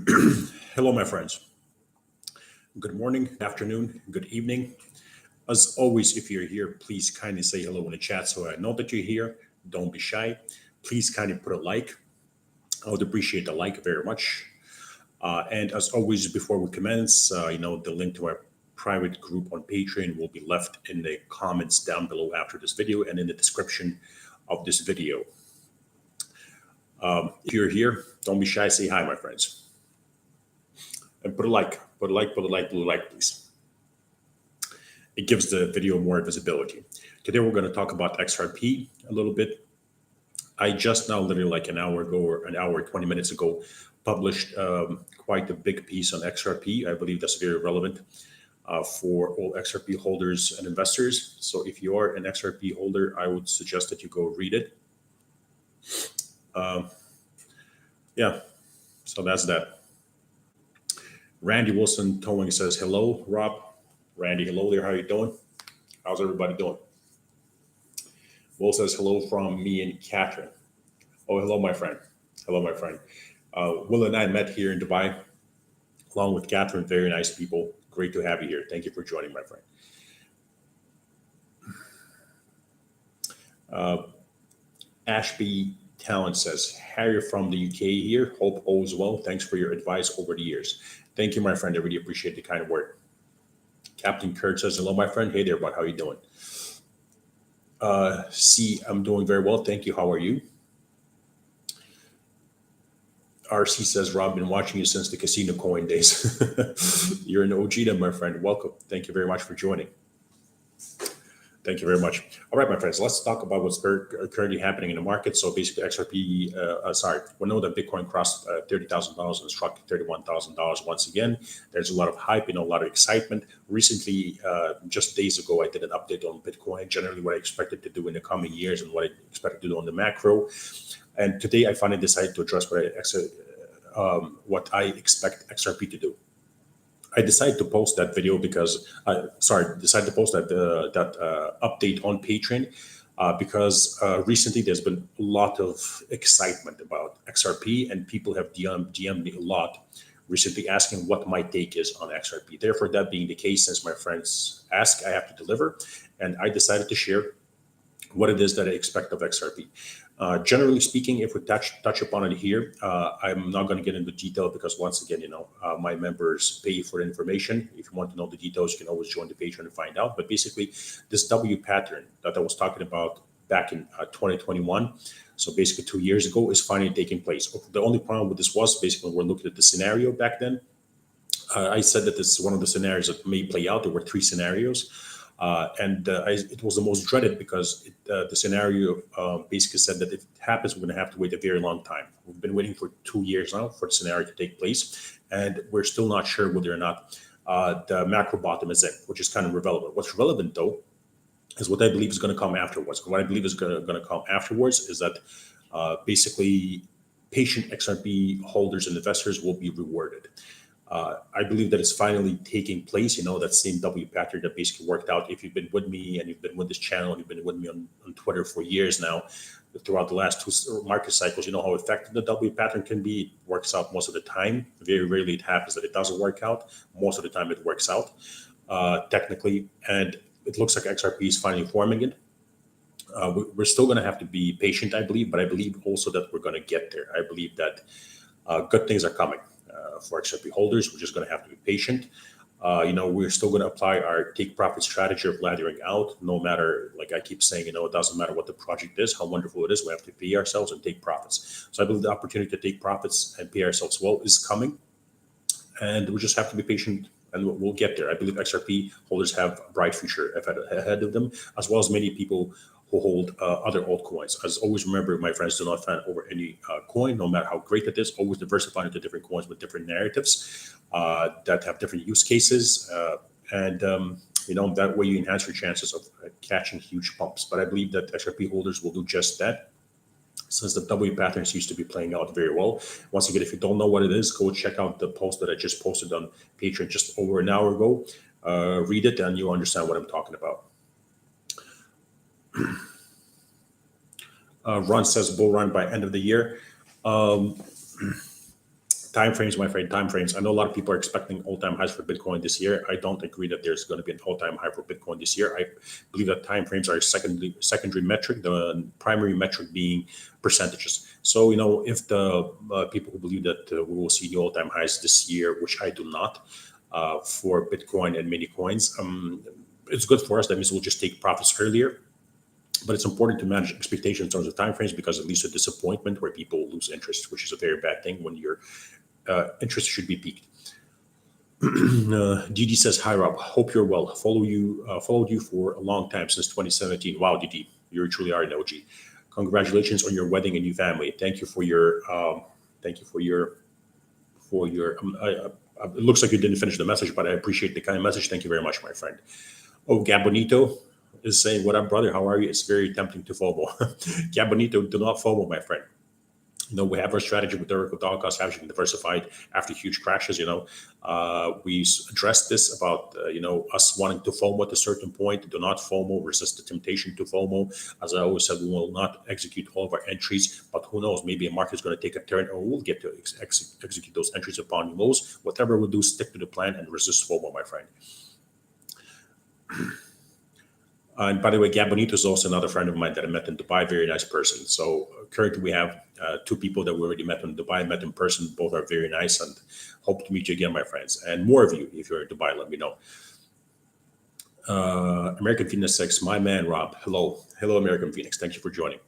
Hello, my friends. Good morning, afternoon, good evening. As always, if you're here, please kindly say hello in the chat so I know that you're here. Don't be shy. Please kindly put a like. I would appreciate the like very much. And as always, before we commence, the link to our private group on Patreon will be left in the comments down below after this video and in the description of this video. If you're here, don't be shy. Say hi, my friends. And put a like, put a like, put a like, blue like, please. It gives the video more visibility. Today, we're going to talk about XRP a little bit. I just now, literally like an hour ago or an hour, 20 minutes ago, published quite a big piece on XRP. I believe that's very relevant for all XRP holders and investors. So if you are an XRP holder, I would suggest that you go read it. Yeah, so that's that. Randy Wilson Towing says, hello, Rob. Randy, hello there. How you doing? How's everybody doing? Will says, hello from me and Catherine. Oh, hello, my friend. Hello, my friend. Will and I met here in Dubai, along with Catherine. Very nice people. Great to have you here. Thank you for joining, my friend. Ashby Talent says, Harry from the UK here. Hope all is well. Thanks for your advice over the years. Thank you, my friend. I really appreciate the kind word. Captain Kurt says, hello, my friend. Hey there, bud. How are you doing? I'm doing very well. Thank you. How are you? RC says, Rob, been watching you since the casino coin days. You're an OG then, my friend. Welcome. Thank you very much for joining. Thank you very much. All right, my friends, let's talk about what's currently happening in the market. So basically XRP, we know that Bitcoin crossed $30,000 and struck $31,000 once again. There's a lot of hype, a lot of excitement. Recently, just days ago, I did an update on Bitcoin, generally what I expected to do in the coming years and what I expected to do on the macro. And today I finally decided to address what I expect XRP to do. I decided to post that video because, decided to post that update on Patreon because recently there's been a lot of excitement about XRP and people have DM'd me a lot recently asking what my take is on XRP. Therefore, that being the case, since my friends ask, I have to deliver. And I decided to share what it is that I expect of XRP. Generally speaking, if we touch upon it here, I'm not going to get into detail because once again, my members pay for information. If you want to know the details, you can always join the Patreon and find out. But basically, this W pattern that I was talking about back in 2021, so basically 2 years ago, is finally taking place. The only problem with this was basically when we're looking at the scenario back then. I said that this is one of the scenarios that may play out. There were 3 scenarios. It was the most dreaded because the scenario basically said that if it happens, we're going to have to wait a very long time. We've been waiting for 2 years now for the scenario to take place, and we're still not sure whether or not the macro bottom is it, which is kind of irrelevant. What's relevant, though, is what I believe is going to come afterwards. What I believe is going to come afterwards is that basically patient XRP holders and investors will be rewarded. I believe that it's finally taking place. That same W pattern that basically worked out. If you've been with me and you've been with this channel, and you've been with me on Twitter for years now, throughout the last 2 market cycles, you know how effective the W pattern can be. It works out most of the time. Very rarely it happens that it doesn't work out. Most of the time it works out technically. And it looks like XRP is finally forming it. We're still going to have to be patient, I believe, but I believe also that we're going to get there. I believe that good things are coming. For XRP holders, we're just going to have to be patient. We're still going to apply our take profit strategy of laddering out, no matter, like I keep saying, it doesn't matter what the project is, how wonderful it is, we have to pay ourselves and take profits. So I believe the opportunity to take profits and pay ourselves well is coming. And we just have to be patient and we'll get there. I believe XRP holders have a bright future ahead of them, as well as many people who hold other altcoins. As always, remember, my friends, do not fan over any coin, no matter how great it is. Always diversify into different coins with different narratives that have different use cases. That way you enhance your chances of catching huge pumps. But I believe that XRP holders will do just that, since the W pattern seems to be playing out very well. Once again, if you don't know what it is, go check out the post that I just posted on Patreon just over an hour ago. Read it and you'll understand what I'm talking about. Ron says bull run by end of the year. Time frames, my friend, time frames. I know a lot of people are expecting all-time highs for Bitcoin this year. I don't agree that there's going to be an all-time high for Bitcoin this year. I believe that time frames are a secondary metric, the primary metric being percentages. So, if the people who believe that we will see the all-time highs this year, which I do not, for Bitcoin and many coins, it's good for us. That means we'll just take profits earlier. But it's important to manage expectations in terms of timeframes because it leads to disappointment where people lose interest, which is a very bad thing when your interest should be peaked. DD says, "Hi Rob, hope you're well. Followed you for a long time since 2017. Wow, DD, you truly are an OG. Congratulations on your wedding and new family. Thank you for your it looks like you didn't finish the message, but I appreciate the kind message. Thank you very much, my friend. Oh, Gabonito is saying, what up, brother? How are you? It's very tempting to FOMO. Gabonito, do not FOMO, my friend. We have our strategy with the dollar cost averaging diversified after huge crashes. We addressed this about, us wanting to FOMO at a certain point. Do not FOMO, resist the temptation to FOMO. As I always said, we will not execute all of our entries, but who knows, maybe a market is going to take a turn or we'll get to execute those entries upon lows. Whatever we'll do, stick to the plan and resist FOMO, my friend. And by the way, Gabonito is also another friend of mine that I met in Dubai. Very nice person. So currently we have two people that we already met in Dubai, met in person. Both are very nice and hope to meet you again, my friends. And more of you, if you're in Dubai, let me know. American Phoenix 6, my man, Rob. Hello, American Phoenix. Thank you for joining.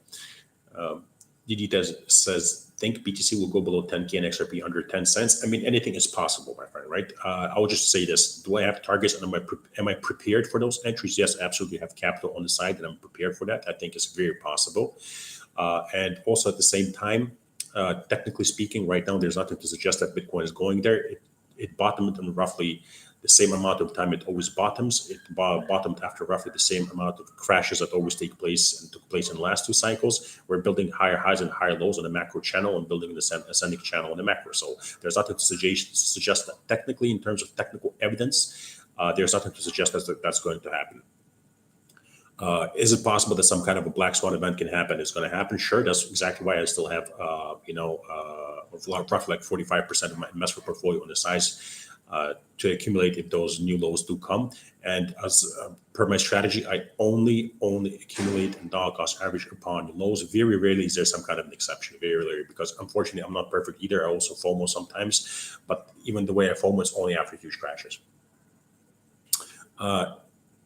DD says, think BTC will go below 10K and XRP under 10 cents. I mean, anything is possible, my friend, right? I will just say this. Do I have targets and am I prepared for those entries? Yes, absolutely have capital on the side and I'm prepared for that. I think it's very possible. And also at the same time, technically speaking, right now, there's nothing to suggest that Bitcoin is going there. It bottomed in roughly the same amount of time it always bottoms. It bottomed after roughly the same amount of crashes that always take place and took place in the last two cycles. We're building higher highs and higher lows on the macro channel and building the ascending channel on the macro. So there's nothing to suggest that technically, in terms of technical evidence, there's nothing to suggest that that's going to happen. Is it possible that some kind of a black swan event can happen? It's going to happen. Sure. That's exactly why I still have, roughly like 45% of my investment portfolio on the size to accumulate if those new lows do come. And as per my strategy, I only accumulate in dollar cost average upon the lows. Very rarely is there some kind of an exception. Very rarely, because unfortunately I'm not perfect either. I also FOMO sometimes, but even the way I FOMO is only after huge crashes.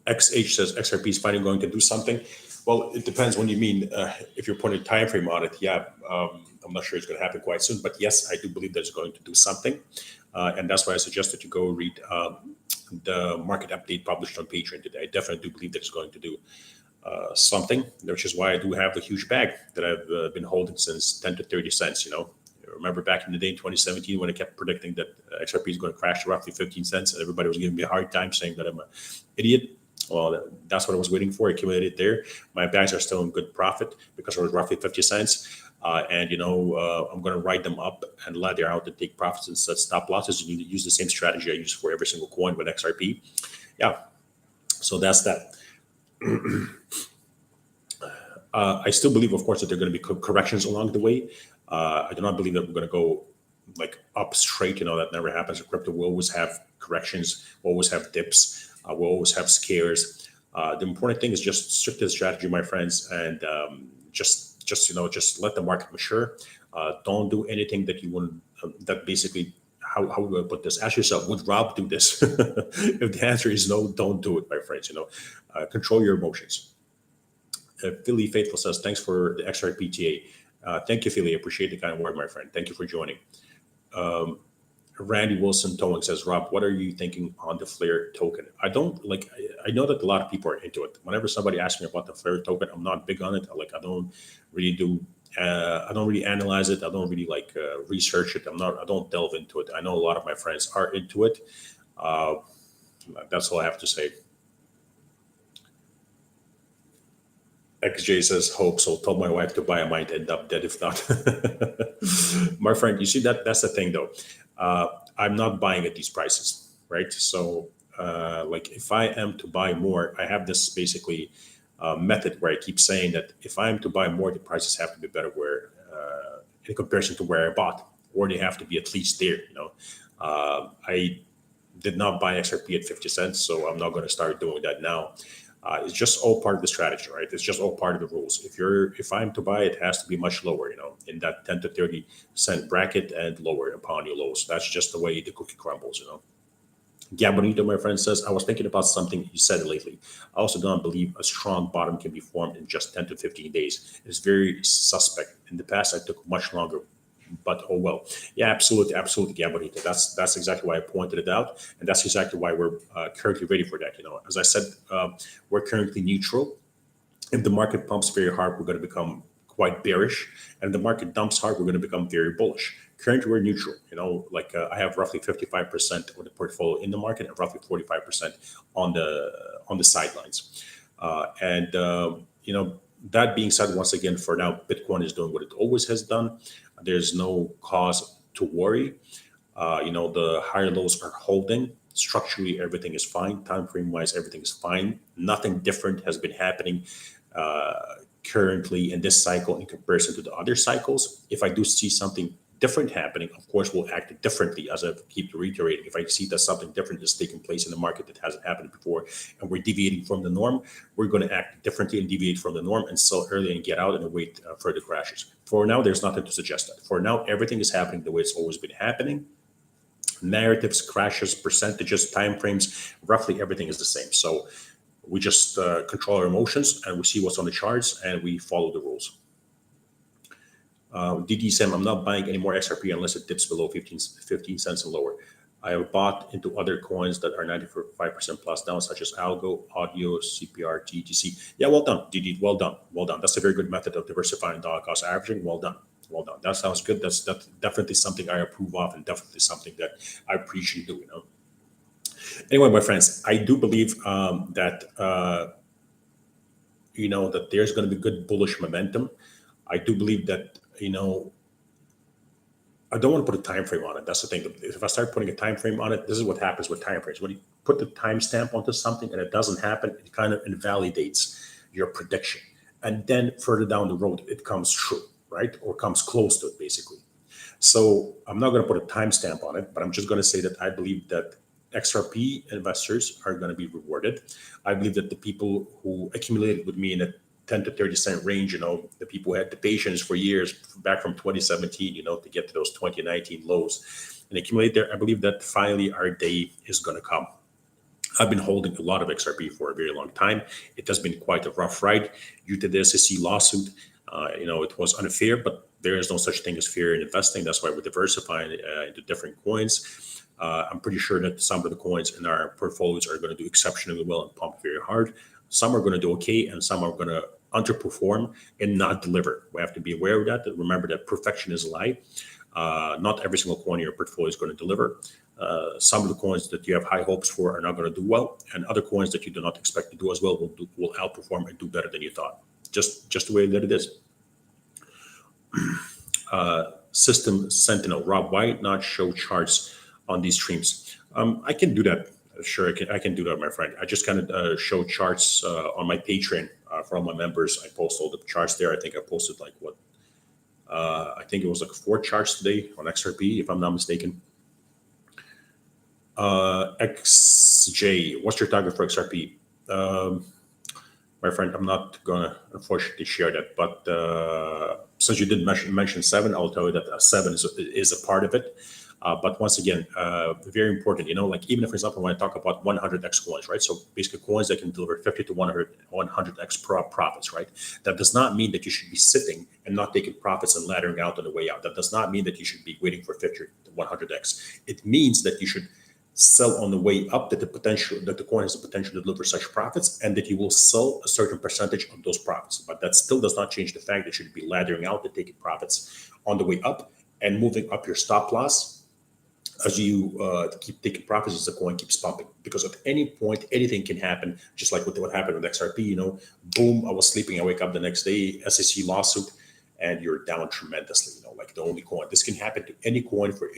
XH says XRP is finally going to do something. Well, it depends when you mean. If you're putting a time frame on it, yeah, I'm not sure it's going to happen quite soon. But yes, I do believe that it's going to do something, and that's why I suggested you go read the market update published on Patreon today. I definitely do believe that it's going to do something, which is why I do have the huge bag that I've been holding since 10 to 30 cents. Remember back in the day in 2017 when I kept predicting that XRP is going to crash to roughly 15 cents, and everybody was giving me a hard time saying that I'm an idiot. Well, that's what I was waiting for. I accumulated there. My bags are still in good profit because it was roughly 50 cents. I'm going to write them up and ladder out and take profits and set stop losses. You need to use the same strategy I use for every single coin with XRP. Yeah. So that's that. I still believe, of course, that there are going to be corrections along the way. I do not believe that we're going to go like up straight. That never happens. In crypto will always have corrections, will always have dips. We'll always have scares. The important thing is just stick to the strategy, my friends, and just let the market mature. Don't do anything that you want. That basically, how do I put this? Ask yourself, would Rob do this? If the answer is no, don't do it, my friends. Control your emotions. Philly Faithful says, thanks for the XRPTA. Thank you, Philly. I appreciate the kind word, my friend. Thank you for joining. Randy Wilson Towing says, Rob, what are you thinking on the Flare token? I know that a lot of people are into it. Whenever somebody asks me about the Flare token, I'm not big on it. I don't really analyze it. I don't really research it. I don't delve into it. I know a lot of my friends are into it. That's all I have to say. XJ says, hope so. Told my wife to buy. I might end up dead if not. My friend, you see that's the thing though. I'm not buying at these prices, right? So if I am to buy more, I have this basically method where I keep saying that if I am to buy more, the prices have to be better in comparison to where I bought. or they have to be at least there. I did not buy XRP at 50 cents, so I'm not going to start doing that now. It's just all part of the strategy, right? It's just all part of the rules. If I'm to buy, it has to be much lower, in that 10 to 30 cent bracket and lower upon your lows. That's just the way the cookie crumbles. Gabonito, my friend, says, I was thinking about something you said lately. I also don't believe a strong bottom can be formed in just 10 to 15 days. It's very suspect. In the past, I took much longer, but oh well. Yeah, absolutely, absolutely, Gabonito. That's exactly why I pointed it out, and that's exactly why we're currently ready for that. As I said, we're currently neutral. If the market pumps very hard, we're going to become quite bearish, and if the market dumps hard, we're going to become very bullish. Currently, we're neutral. I have roughly 55% of the portfolio in the market and roughly 45% on the sidelines. That being said, once again, for now, Bitcoin is doing what it always has done. There's no cause to worry. The higher lows are holding. Structurally, everything is fine. Time frame wise, everything is fine. Nothing different has been happening currently in this cycle in comparison to the other cycles. If I do see something different happening, of course, we'll act differently, as I keep reiterating. If I see that something different is taking place in the market that hasn't happened before, and we're deviating from the norm, we're going to act differently and deviate from the norm and sell early and get out and wait further crashes. For now, there's nothing to suggest that. For now, everything is happening the way it's always been happening. Narratives, crashes, percentages, timeframes, roughly everything is the same. So we just control our emotions and we see what's on the charts and we follow the rules. DD Sam, I'm not buying any more XRP unless it dips below 15 cents and lower. I have bought into other coins that are 95% plus down, such as Algo, Audio, CPR, TTC. Yeah, well done, DD. Well done. Well done. That's a very good method of diversifying dollar cost averaging. Well done. Well done. That sounds good. That's definitely something I approve of and definitely something that I appreciate doing. Anyway, my friends, I do believe that that there's going to be good bullish momentum. I do believe that I don't want to put a time frame on it. That's the thing. If I start putting a time frame on it, this is what happens with time frames. When you put the timestamp onto something and it doesn't happen, it kind of invalidates your prediction. And then further down the road, it comes true, right? Or comes close to it, basically. So I'm not going to put a timestamp on it, but I'm just going to say that I believe that XRP investors are going to be rewarded. I believe that the people who accumulated with me in a 10 to 30 cent range, the people who had the patience for years back from 2017, to get to those 2019 lows and accumulate there, I believe that finally our day is going to come. I've been holding a lot of XRP for a very long time. It has been quite a rough ride due to the SEC lawsuit. It was unfair, but there is no such thing as fear in investing. That's why we're diversifying into different coins. I'm pretty sure that some of the coins in our portfolios are going to do exceptionally well and pump very hard. Some are going to do okay, and some are going to underperform and not deliver. We have to be aware of that. Remember that perfection is a lie. Not every single coin in your portfolio is going to deliver. Some of the coins that you have high hopes for are not going to do well, and other coins that you do not expect to do as well will outperform and do better than you thought. Just the way that it is. System Sentinel, Rob, why not show charts on these streams? I can do that. Sure, I can do that, my friend. I just kind of show charts on my Patreon for all my members. I post all the charts there. I think I posted I think it was 4 charts today on XRP, if I'm not mistaken. XJ, what's your target for XRP? My friend, I'm not gonna unfortunately share that, but since you did mention 7, I'll tell you that 7 is a part of it. But once again, very important, even if, for example, when I talk about 100x coins, right? So basically coins that can deliver 50 to 100x profits, right? That does not mean that you should be sitting and not taking profits and laddering out on the way out. That does not mean that you should be waiting for 50 to 100x. It means that you should sell on the way up, that the coin has the potential to deliver such profits, and that you will sell a certain percentage of those profits. But that still does not change the fact that you should be laddering out and taking profits on the way up and moving up your stop loss as you keep taking profits as the coin keeps pumping. Because at any point, anything can happen, just like what happened with XRP, boom, I was sleeping, I wake up the next day, SEC lawsuit, and you're down tremendously, like the only coin. This can happen to any coin for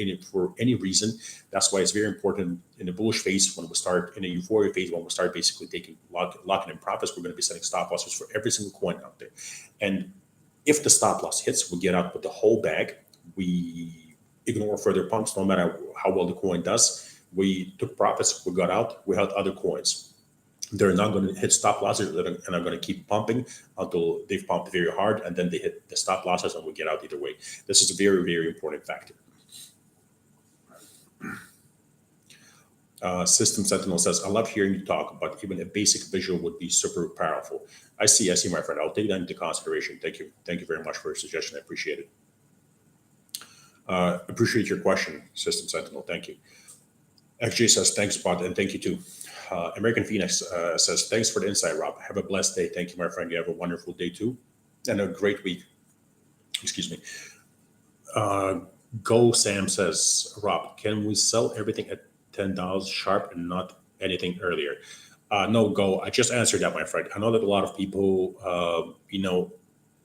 any reason. That's why it's very important in the bullish phase, when we start in a euphoria phase, when we start basically locking in profits, we're going to be setting stop losses for every single coin out there. And if the stop loss hits, we get out with the whole bag. We ignore further pumps, no matter how well the coin does. We took profits, we got out, we held other coins. They're not going to hit stop losses and are going to keep pumping until they've pumped very hard, and then they hit the stop losses and we get out either way. This is a very, very important factor. System Sentinel says, I love hearing you talk, but even a basic visual would be super powerful. I see, my friend. I'll take that into consideration. Thank you. Thank you very much for your suggestion. I appreciate it. Appreciate your question, System Sentinel. Thank you. XJ says, thanks, Bud, and thank you too. American Phoenix says, thanks for the insight, Rob. Have a blessed day. Thank you, my friend. You have a wonderful day too, and a great week. Excuse me. Go Sam says, Rob, can we sell everything at $10 sharp and not anything earlier? No, Go. I just answered that, my friend. I know that a lot of people,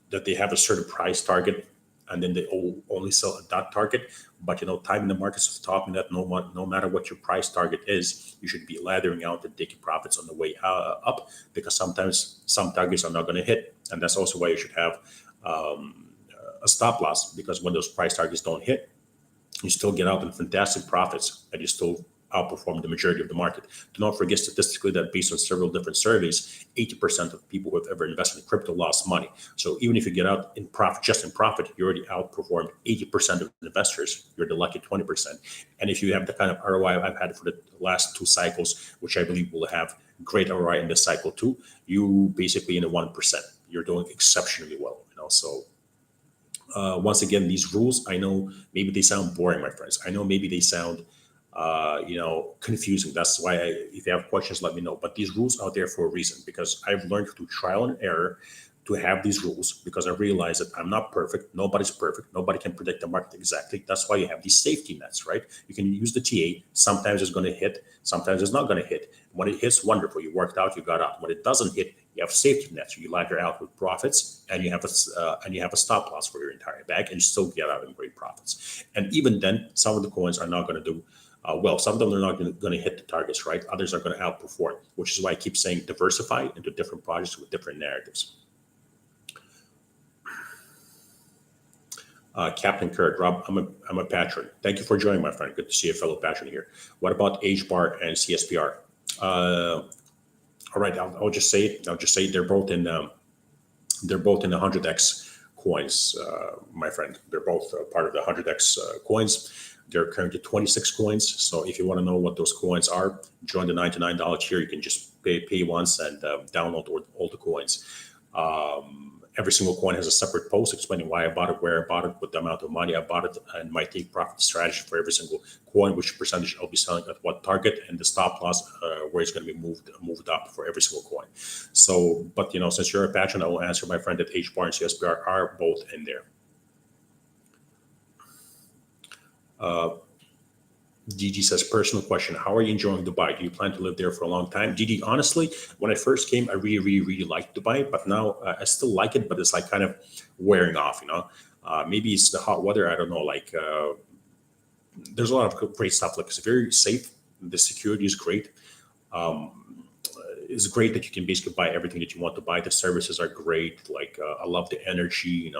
that they have a certain price target and then they only sell at that target. But time in the markets has taught me that no matter what your price target is, you should be laddering out and taking profits on the way up, because sometimes some targets are not going to hit, and that's also why you should have a stop loss, because when those price targets don't hit, you still get out in fantastic profits and you still outperform the majority of the market. Do not forget statistically that based on several different surveys, 80% of people who have ever invested in crypto lost money. So even if you get out in profit, just in profit, you already outperformed 80% of investors. You're the lucky 20%. And if you have the kind of ROI I've had for the last 2 cycles, which I believe will have great ROI in this cycle too, you basically in the 1%. You're doing exceptionally well. So once again, these rules, I know maybe they sound boring, my friends. I know maybe they sound confusing. That's why if you have questions, let me know. But these rules are there for a reason, because I've learned through trial and error to have these rules, because I realize that I'm not perfect. Nobody's perfect. Nobody can predict the market exactly. That's why you have these safety nets, right? You can use the TA. Sometimes it's going to hit. Sometimes it's not going to hit. When it hits, wonderful. You worked out. You got out. When it doesn't hit, you have safety nets. You ladder out with profits, and you have a stop loss for your entire bag, and you still get out in great profits. And even then, some of the coins are not going to do well. Some of them are not going to hit the targets, right? Others are going to outperform, which is why I keep saying diversify into different projects with different narratives. Captain Kurt, Rob, I'm a patron. Thank you for joining, my friend. Good to see a fellow patron here. What about HBAR and CSPR? All right, I'll just say it. They're both in the 100x coins, my friend. They're both part of the 100x coins. They're currently 26 coins. So if you want to know what those coins are, join the $99 tier. You can just pay once and download all the coins. Every single coin has a separate post explaining why I bought it, where I bought it, what the amount of money I bought it, and my take profit strategy for every single coin, which percentage I'll be selling at what target, and the stop loss where it's going to be moved up for every single coin. So, but since you're a patron, I will answer, my friend, that HBAR and CSPR are both in there. DG says, personal question. How are you enjoying Dubai? Do you plan to live there for a long time? DG, honestly, when I first came, I really, really, really liked Dubai, but now I still like it, but it's like kind of wearing off, maybe it's the hot weather. I don't know. There's a lot of great stuff. It's very safe. The security is great. It's great that you can basically buy everything that you want to buy. The services are great. I love the energy,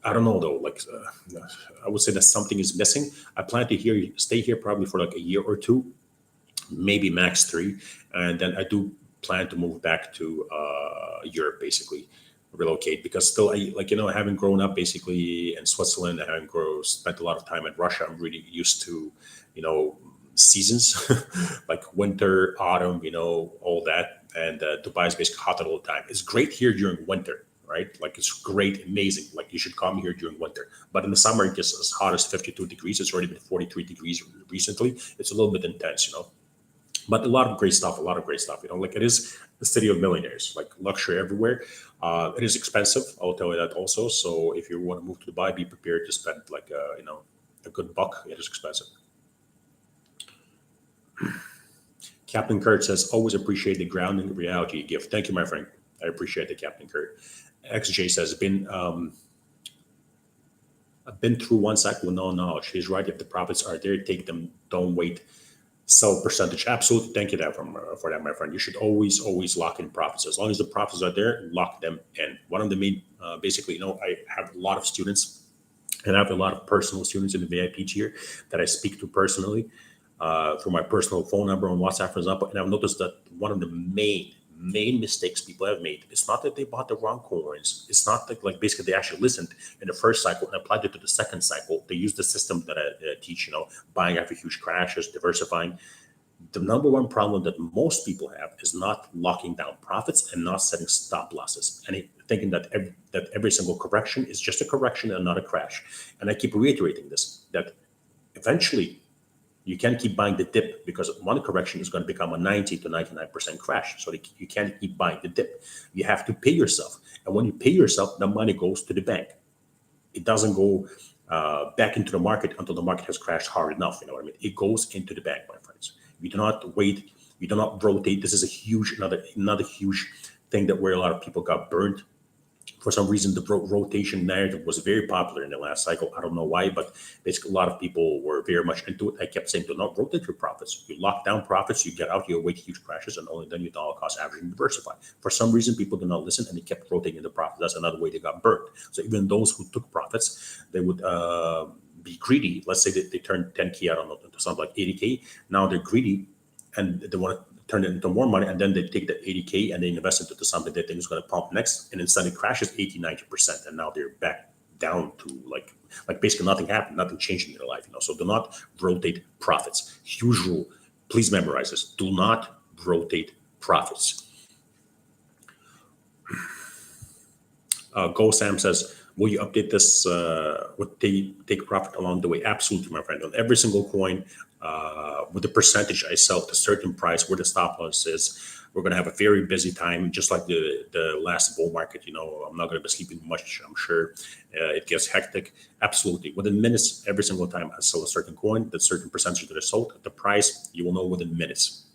I don't know though. I would say that something is missing. I plan to stay here probably for a year or 2, maybe max 3, and then I do plan to move back to Europe, basically relocate, because still, having grown up basically in Switzerland, having spent a lot of time in Russia, I'm really used to, seasons like winter, autumn, all that, and Dubai is basically hot all the time. It's great here during winter. Right? It's great, amazing. You should come here during winter. But in the summer, it gets as hot as 52 degrees. It's already been 43 degrees recently. It's a little bit intense, But a lot of great stuff, It is the city of millionaires, luxury everywhere. It is expensive, I'll tell you that also. So if you want to move to Dubai, be prepared to spend a good buck. It is expensive. Captain Kurt says, always appreciate the grounding reality you give. Thank you, my friend. I appreciate it, Captain Kurt. XJ says, I've been through one cycle with no knowledge. He's right. If the profits are there, take them. Don't wait. Sell percentage. Absolutely. Thank you for that, my friend. You should always lock in profits. As long as the profits are there, lock them in. One of the main, basically, I have a lot of students And I have a lot of personal students in the VIP tier that I speak to personally through my personal phone number on WhatsApp, for example. And I've noticed that one of the main mistakes people have made, it's not that they bought the wrong coins. It's not that, like, basically they actually listened in the first cycle and applied it to the second cycle. They used the system that I teach, buying after huge crashes, diversifying. The number one problem that most people have is not locking down profits and not setting stop losses, and thinking that every single correction is just a correction and not a crash. And I keep reiterating this, that eventually you can't keep buying the dip, because one correction is going to become a 90 to 99% crash. So you can't keep buying the dip. You have to pay yourself. And when you pay yourself, the money goes to the bank. It doesn't go back into the market until the market has crashed hard enough. You know what I mean? It goes into the bank, my friends. You do not wait. You do not rotate. This is another huge thing that where a lot of people got burned. For some reason, the rotation narrative was very popular in the last cycle. I don't know why, but basically a lot of people were very much into it. I kept saying, do not rotate your profits. You lock down profits, you get out, you await huge crashes, and only then you dollar cost average and diversify. For some reason, people did not listen, and they kept rotating the profits. That's another way they got burned. So even those who took profits, they would be greedy. Let's say that they turned 10K out on something like 80K. Now they're greedy, and they want to turn it into more money, and then they take that 80K and they invest it into something they think is going to pump next, and then suddenly crashes 80-90%, and now they're back down to like basically nothing happened, nothing changed in their life. So do not rotate profits. Huge rule. Please memorize this. Do not rotate profits. Go Sam says, will you update this with take profit along the way? Absolutely, my friend. On every single coin, with the percentage I sell at a certain price, where the stop loss is, we're going to have a very busy time, just like the last bull market. I'm not going to be sleeping much, I'm sure. It gets hectic. Absolutely. Within minutes, every single time I sell a certain coin, that certain percentage that is sold, the price, you will know within minutes.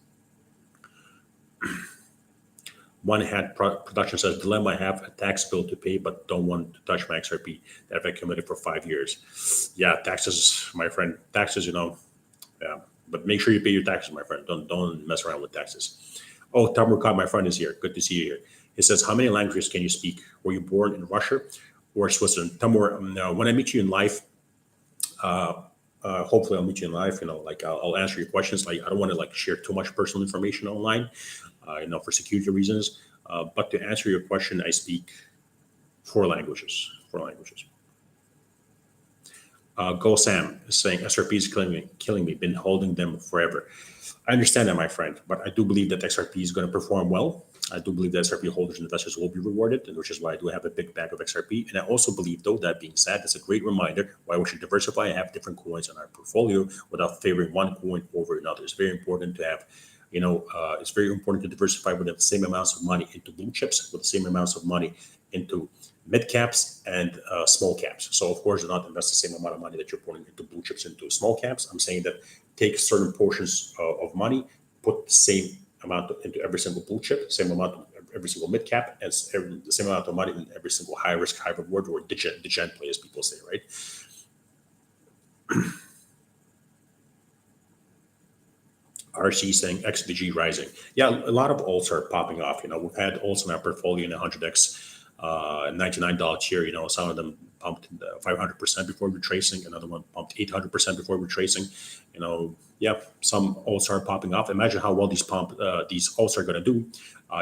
One Hat Production says, dilemma, I have a tax bill to pay, but don't want to touch my XRP that I've accumulated for 5 years. Yeah, taxes, my friend. Taxes, yeah. But make sure you pay your taxes, my friend. Don't mess around with taxes. Oh, Tamurkad, my friend, is here. Good to see you here. He says, how many languages can you speak? Were you born in Russia or Switzerland? Tamur, when I meet you in life, hopefully I'll meet you in life. I'll answer your questions. I don't want to share too much personal information online, for security reasons. But to answer your question, I speak 4 languages. Go Sam is saying XRP is killing me. Been holding them forever. I understand that, my friend, but I do believe that XRP is going to perform well. I do believe that XRP holders and investors will be rewarded, and which is why I do have a big bag of XRP. And I also believe, though, that being said, it's a great reminder why we should diversify and have different coins in our portfolio without favoring one coin over another. It's very important to have, it's very important to diversify with the same amounts of money into blue chips, with the same amounts of money into mid caps and small caps. So of course, do not invest the same amount of money that you're putting into blue chips into small caps. I'm saying that take certain portions of money, put the same amount into every single blue chip, same amount of every single mid cap, and the same amount of money in every single high risk, high reward, or degen play, as people say, right? RC saying XDG rising. Yeah, a lot of alts are popping off. We've had alts in our portfolio in 100x. $99 tier, some of them pumped 500% before retracing, another one pumped 800% before retracing. Some alts are popping off. Imagine how well these alts are going to do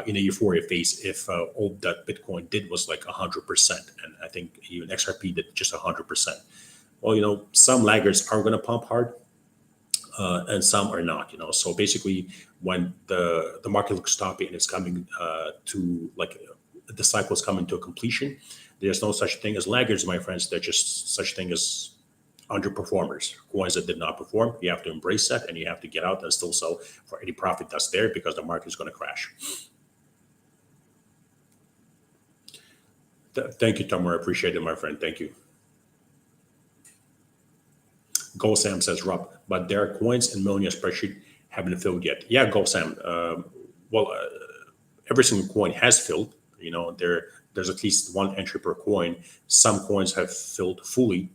in a euphoria phase if all that Bitcoin did was like 100%, and I think even XRP did just 100%. Well, some laggards are going to pump hard, and some are not. So basically, when the market looks toppy and it's coming to the cycle is coming to a completion, there's no such thing as laggards, my friends. There's just such thing as underperformers, coins that did not perform. You have to embrace that, and you have to get out and still sell for any profit that's there, because the market is going to crash. Thank you, Tamar. I appreciate it, my friend. Thank you. Go Sam says, Rob, but there are coins in Millionaire spreadsheet haven't filled yet. Yeah, Go Sam. Every single coin has filled. There's at least one entry per coin. Some coins have filled fully.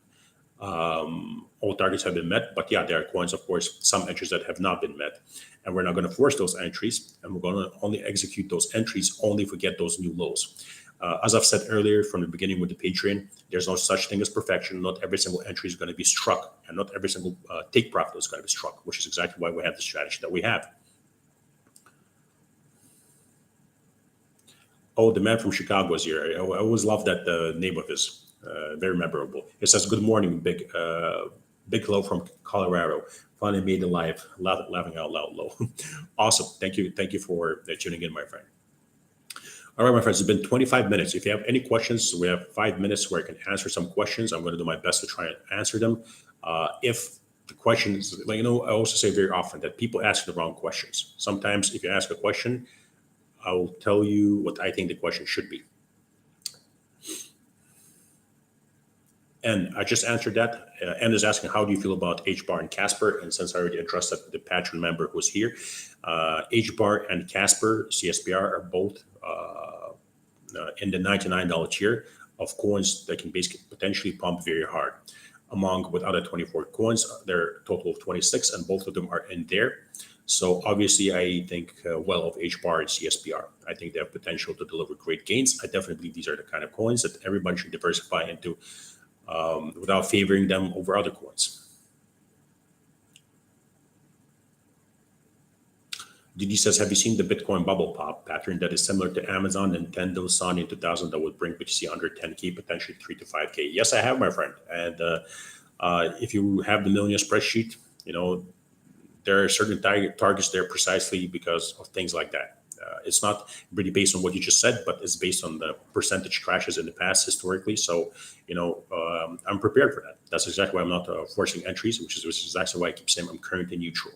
All targets have been met, but yeah, there are coins, of course, some entries that have not been met, and we're not going to force those entries, and we're going to only execute those entries only if we get those new lows. As I've said earlier from the beginning with the Patreon, there's no such thing as perfection. Not every single entry is going to be struck, and not every single take profit is going to be struck, which is exactly why we have the strategy that we have. Oh, the man from Chicago is here. I always love that name of his. Very memorable. It says, "Good morning, big hello from Colorado. Finally made it live. Laughing out loud, low. Awesome. Thank you for tuning in, my friend. All right, my friends, it's been 25 minutes. If you have any questions, we have 5 minutes where I can answer some questions. I'm going to do my best to try and answer them. If the questions, I also say very often that people ask the wrong questions. Sometimes if you ask a question, I will tell you what I think the question should be. And I just answered that. N is asking, how do you feel about HBAR and Casper? And since I already addressed that with the Patreon member who's here, HBAR and Casper, CSPR, are both in the $99 tier of coins that can basically potentially pump very hard. Among with other 24 coins, there are a total of 26, and both of them are in there. So obviously, I think well of HBAR and CSPR. I think they have potential to deliver great gains. I definitely believe these are the kind of coins that everybody should diversify into without favoring them over other coins. DD says, have you seen the Bitcoin bubble pop pattern that is similar to Amazon, Nintendo, Sony in 2000 that would bring BTC under 10K, potentially 3 to 5K? Yes, I have, my friend. And if you have the Millionaire spreadsheet, there are certain targets there precisely because of things like that. It's not really based on what you just said, but it's based on the percentage crashes in the past historically. So, I'm prepared for that. That's exactly why I'm not forcing entries, which is exactly why I keep saying I'm currently neutral.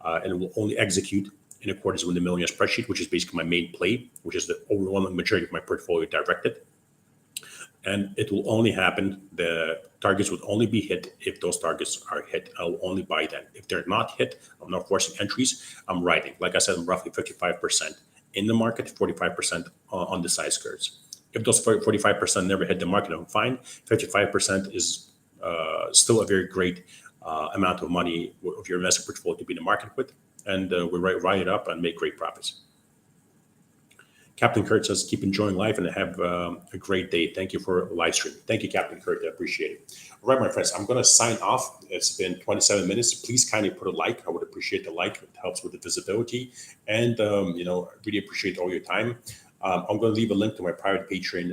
And it will only execute in accordance with the Millionaire spreadsheet, which is basically my main play, which is the overwhelming majority of my portfolio directed. And it will only happen, the targets would only be hit if those targets are hit. I'll only buy them. If they're not hit, I'm not forcing entries, I'm writing. Like I said, I'm roughly 55% in the market, 45% on the side skirts. If those 45% never hit the market, I'm fine. 55% is still a very great amount of money of your investment portfolio to be in the market with. And we write it up and make great profits. Captain Kurt says, keep enjoying life and have a great day. Thank you for live stream. Thank you, Captain Kurt. I appreciate it. All right, my friends, I'm going to sign off. It's been 27 minutes. Please kindly put a like. I would appreciate the like. It helps with the visibility. And, really appreciate all your time. I'm going to leave a link to my private Patreon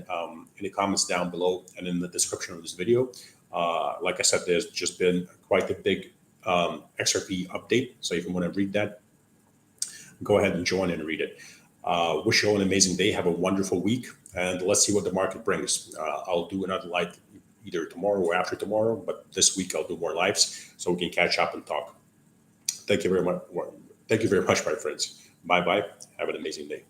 in the comments down below and in the description of this video. Like I said, there's just been quite a big XRP update. So if you want to read that, go ahead and join and read it. Wish you all an amazing day. Have a wonderful week, and let's see what the market brings. I'll do another live either tomorrow or after tomorrow, but this week I'll do more lives so we can catch up and talk. Thank you very much. Thank you very much, my friends. Bye-bye. Have an amazing day.